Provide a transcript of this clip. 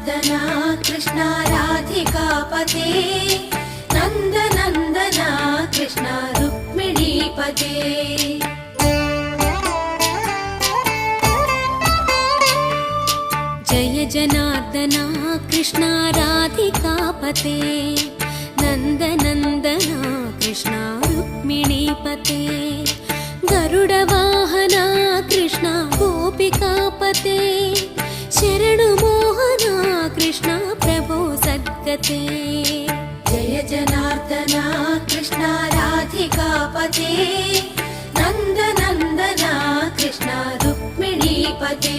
जनार्दना कृष्ण राधिकापते नन्दनन्दना कृष्ण रुक्मिणीपते जय जनार्दना कृष्ण राधिकापते नन्दनन्दना कृष्ण रुक्मिणीपते गरुडवाहना कृष्ण गोपिकापते शरणुमोहना कृष्ण प्रभो सद्गते जय जनार्दना कृष्ण राधिकापते नन्दनन्दना कृष्ण रुक्मिणीपते